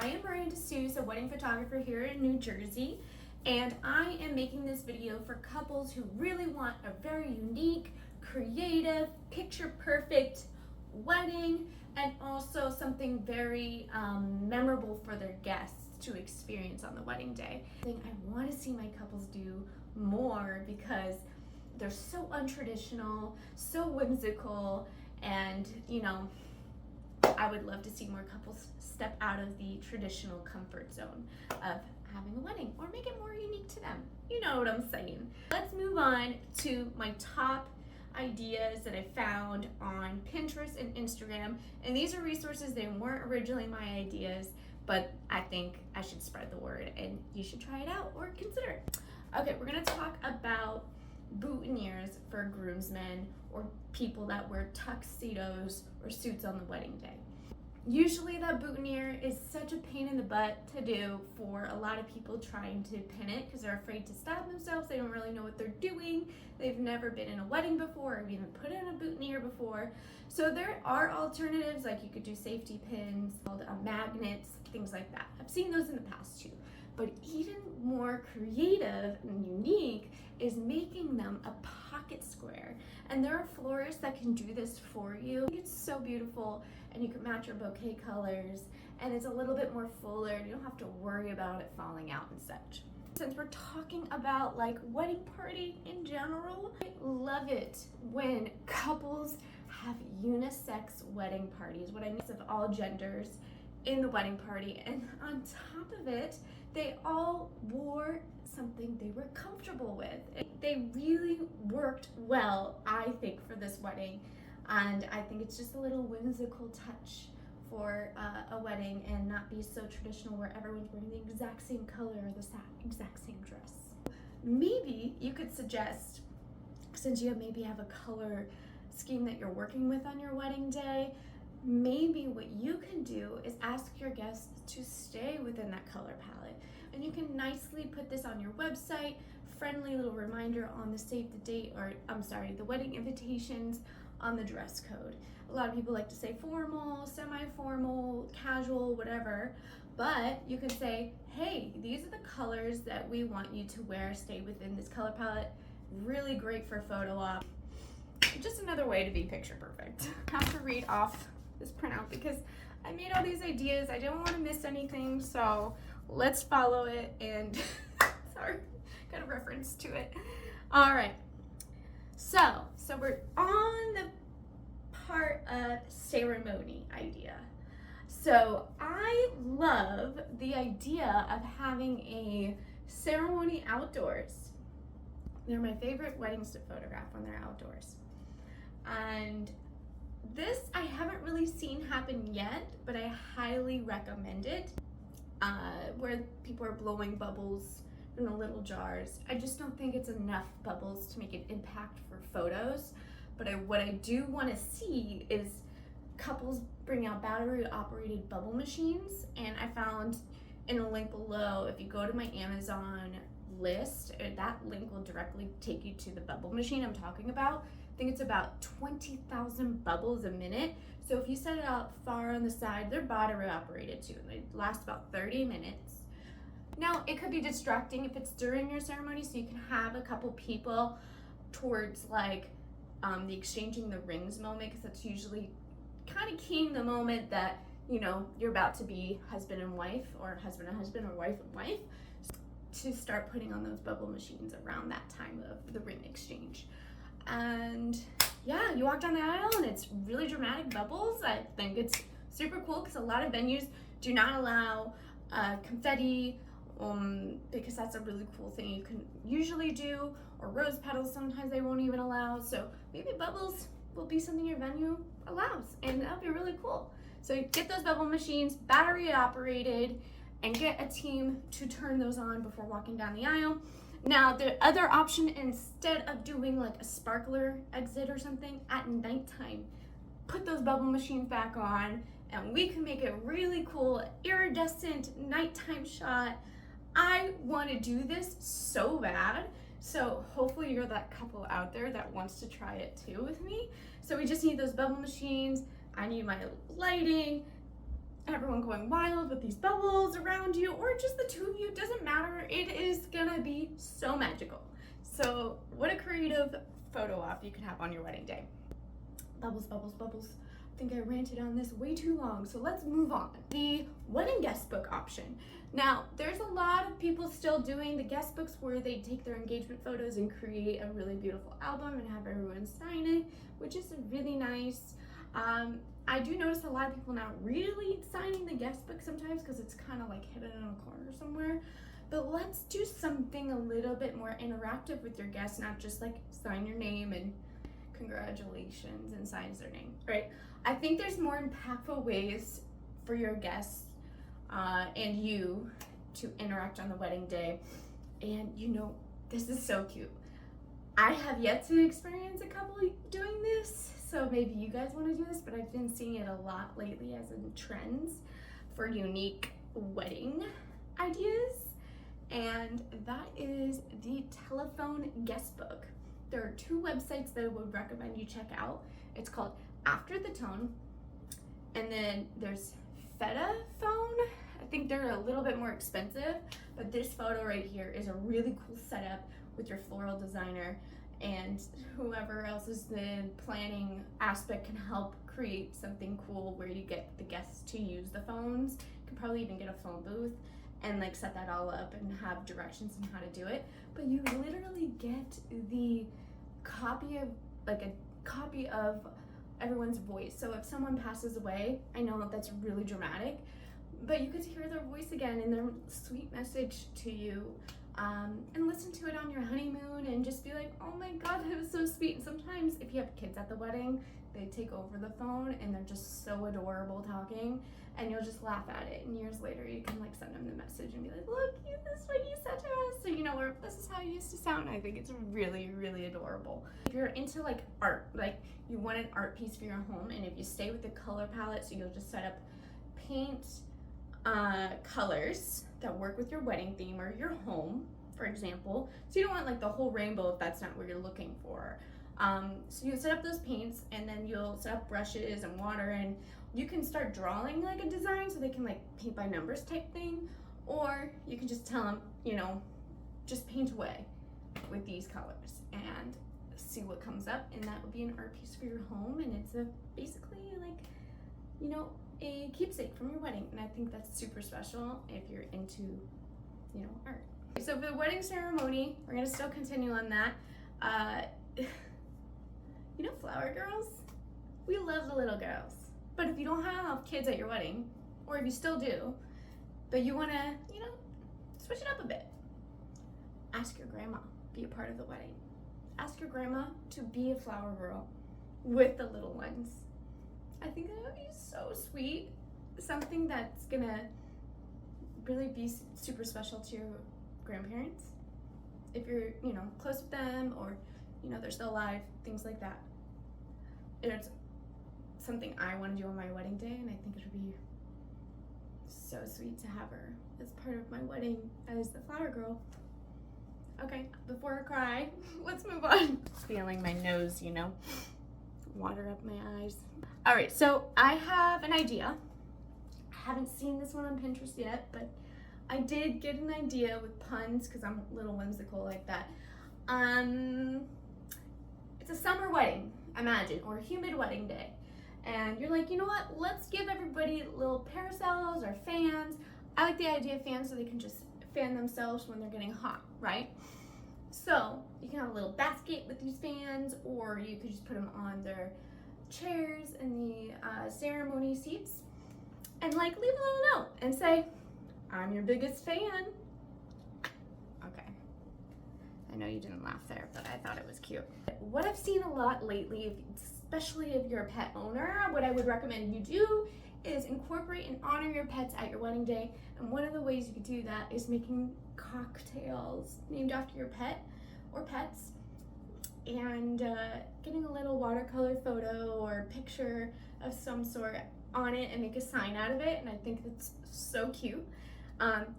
I am Miranda Suess, a wedding photographer here in New Jersey, and I am making this video for couples who really want a very unique, creative, picture-perfect wedding, and also something very memorable for their guests to experience on the wedding day. I want to see my couples do more because they're so untraditional, so whimsical, and I would love to see more couples step out of the traditional comfort zone of having a wedding or make it more unique to them. You know what I'm saying. Let's move on to my top ideas that I found on Pinterest and Instagram. And these are resources, they weren't originally my ideas, but I think I should spread the word and you should try it out or consider it. Okay, we're gonna talk about boutonnieres for groomsmen or people that wear tuxedos or suits on the wedding day. Usually that boutonniere is such a pain in the butt to do for a lot of people trying to pin it because they're afraid to stab themselves. They don't really know what they're doing. They've never been in a wedding before or even put in a boutonniere before. So there are alternatives, like you could do safety pins, called magnets, things like that. I've seen those in the past too. But even more creative and unique is making them a pocket square. And there are florists that can do this for you. It's so beautiful, and you can match your bouquet colors, and it's a little bit more fuller, and you don't have to worry about it falling out and such. Since we're talking about like wedding party in general, I love it when couples have unisex wedding parties, what I mean is of all genders in the wedding party, and on top of it, they all wore something they were comfortable with. They really worked well, I think, for this wedding, and I think it's just a little whimsical touch for a wedding and not be so traditional where everyone's wearing the exact same color or the exact same dress. Maybe you could suggest, since you maybe have a color scheme that you're working with on your wedding day, maybe what you can do is ask your guests to stay within that color palette. And you can nicely put this on your website, friendly little reminder on the save the date, or the wedding invitations, on the dress code. A lot of people like to say formal, semi-formal, casual, whatever, but you can say, hey, these are the colors that we want you to wear, stay within this color palette. Really great for photo op. Just another way to be picture perfect. I have to read off this printout because I made all these ideas. I didn't want to miss anything, so let's follow it and sorry, got a reference to it. All right, so we're on the part of ceremony idea. So I love the idea of having a ceremony outdoors. They're my favorite weddings to photograph when they're outdoors. And this I haven't really seen happen yet, but I highly recommend it, where people are blowing bubbles in the little jars. I just don't think it's enough bubbles to make an impact for photos, but what I do want to see is couples bring out battery operated bubble machines, and I found in a link below, if you go to my Amazon list, that link will directly take you to the bubble machine I'm talking about. I think it's about 20,000 bubbles a minute. So if you set it out far on the side, they're battery operated too, and they last about 30 minutes. Now, it could be distracting if it's during your ceremony, so you can have a couple people towards like the exchanging the rings moment, because that's usually kind of keying the moment that, you're about to be husband and wife, or husband and husband, or wife and wife, to start putting on those bubble machines around that time of the ring exchange. And yeah, you walk down the aisle and it's really dramatic bubbles. I think it's super cool because a lot of venues do not allow confetti, because that's a really cool thing you can usually do, or rose petals sometimes they won't even allow. So maybe bubbles will be something your venue allows, and that'll be really cool. So you get those bubble machines, battery operated, and get a team to turn those on before walking down the aisle. Now, the other option, instead of doing like a sparkler exit or something at nighttime, put those bubble machines back on, and we can make a really cool iridescent nighttime shot. I want to do this so bad. So hopefully you're that couple out there that wants to try it too with me. So we just need those bubble machines. I need my lighting, everyone going wild with these bubbles around you, or just the two of you, it doesn't matter. It is gonna be so magical. So what a creative photo op you could have on your wedding day. Bubbles, bubbles, bubbles. I think I ranted on this way too long, so let's move on. The wedding guest book option. Now, there's a lot of people still doing the guest books where they take their engagement photos and create a really beautiful album and have everyone sign it, which is really nice. I do notice a lot of people not really signing the guest book sometimes because it's kind of like hidden in a corner somewhere. But let's do something a little bit more interactive with your guests, not just like sign your name and congratulations and signs their name, right? I think there's more impactful ways for your guests and you to interact on the wedding day. And you know, this is so cute. I have yet to experience a couple doing this, so maybe you guys want to do this, but I've been seeing it a lot lately as in trends for unique wedding ideas, and that is the telephone guest book. There are two websites that I would recommend you check out. It's called After the Tone, and then there's Feta Phone. I think they're a little bit more expensive, but this photo right here is a really cool setup with your floral designer, and whoever else is the planning aspect can help create something cool where you get the guests to use the phones. You can probably even get a phone booth and like set that all up and have directions on how to do it. But you literally get the copy of everyone's voice. So if someone passes away, I know that's really dramatic, but you could hear their voice again in their sweet message to you, and listen to it on your honeymoon and just be like, oh my God, that was so sweet. And sometimes if you have kids at the wedding, they take over the phone and they're just so adorable talking, and you'll just laugh at it. And years later, you can like send them the message and be like, look, this is what you said to us. So you know, or this is how you used to sound. I think it's really, really adorable. If you're into like art, like you want an art piece for your home, and if you stay with the color palette, so you'll just set up paint colors that work with your wedding theme or your home, for example. So you don't want like the whole rainbow if that's not what you're looking for. So you set up those paints, and then you'll set up brushes and water, and you can start drawing like a design so they can like paint by numbers type thing, or you can just tell them, you know, just paint away with these colors and see what comes up, and that would be an art piece for your home. And it's basically like, you know, a keepsake from your wedding, and I think that's super special if you're into, you know, art. So for the wedding ceremony, we're gonna still continue on that. You know, flower girls, we love the little girls, but if you don't have kids at your wedding, or if you still do, but you wanna, you know, switch it up a bit, ask your grandma, be a part of the wedding. Ask your grandma to be a flower girl with the little ones. I think that would be so sweet. Something that's gonna really be super special to your grandparents. If you're, you know, close with them, or, you know, they're still alive, things like that. It's something I want to do on my wedding day, and I think it would be so sweet to have her as part of my wedding as the flower girl. Okay, before I cry, let's move on. Feeling my nose, you know, water up my eyes. All right, so I have an idea. I haven't seen this one on Pinterest yet, but I did get an idea with puns because I'm a little whimsical like that. It's a summer wedding, imagine, or a humid wedding day. And you're like, you know what? Let's give everybody little parasols or fans. I like the idea of fans so they can just fan themselves when they're getting hot, right? So you can have a little basket with these fans, or you could just put them on their chairs in the ceremony seats, and like leave a little note and say, I'm your biggest fan. Okay, I know you didn't laugh there, but I thought it was cute. What I've seen a lot lately, especially if you're a pet owner, what I would recommend you do is incorporate and honor your pets at your wedding day. And one of the ways you could do that is making cocktails named after your pet or pets, and getting a little watercolor photo or picture of some sort on it and make a sign out of it. And I think that's so cute.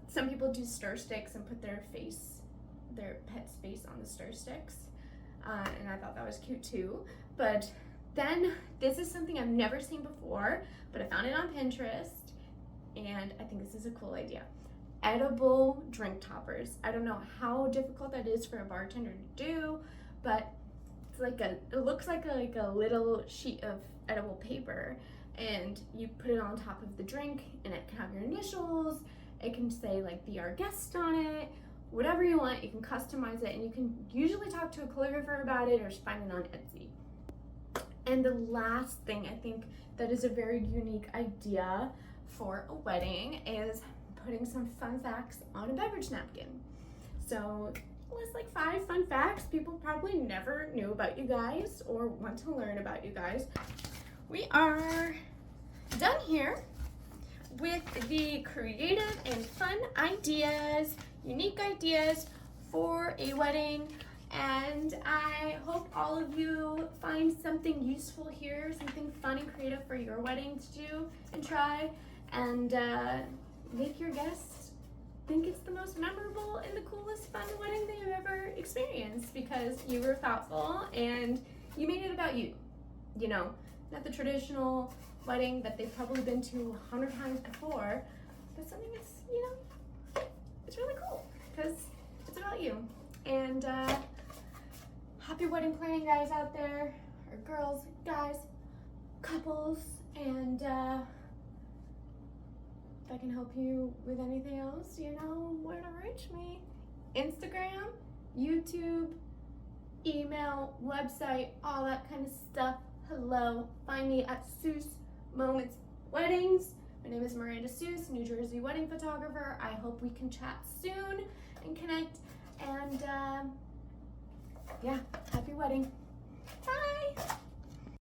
Some people do stir sticks and put their pet's face on the stir sticks, and I thought that was cute too. But then this is something I've never seen before, but I found it on Pinterest, and I think this is a cool idea. Edible drink toppers. I don't know how difficult that is for a bartender to do, but it's like it looks like a little sheet of edible paper, and you put it on top of the drink, and it can have your initials. It can say like "Be Our Guest" on it, whatever you want. You can customize it, and you can usually talk to a calligrapher about it or just find it on Etsy. And the last thing I think that is a very unique idea for a wedding is putting some fun facts on a beverage napkin. So list like 5 fun facts people probably never knew about you guys or want to learn about you guys. We are done here with the creative and fun ideas, unique ideas for a wedding. And I hope all of you find something useful here, something fun and creative for your wedding to do and try, and make your guests think it's the most memorable and the coolest fun wedding they've ever experienced, because you were thoughtful and you made it about you. You know, not the traditional wedding that they've probably been to 100 times before, but something that's, you know, it's really cool because it's about you. And happy wedding planning guys out there, or girls, guys, couples, and if I can help you with anything else, you know where to reach me. Instagram, YouTube, email, website, all that kind of stuff. Hello, find me at Suess Moments Weddings. My name is Miranda Suess, New Jersey wedding photographer. I hope we can chat soon and connect, and yeah, happy wedding. Bye.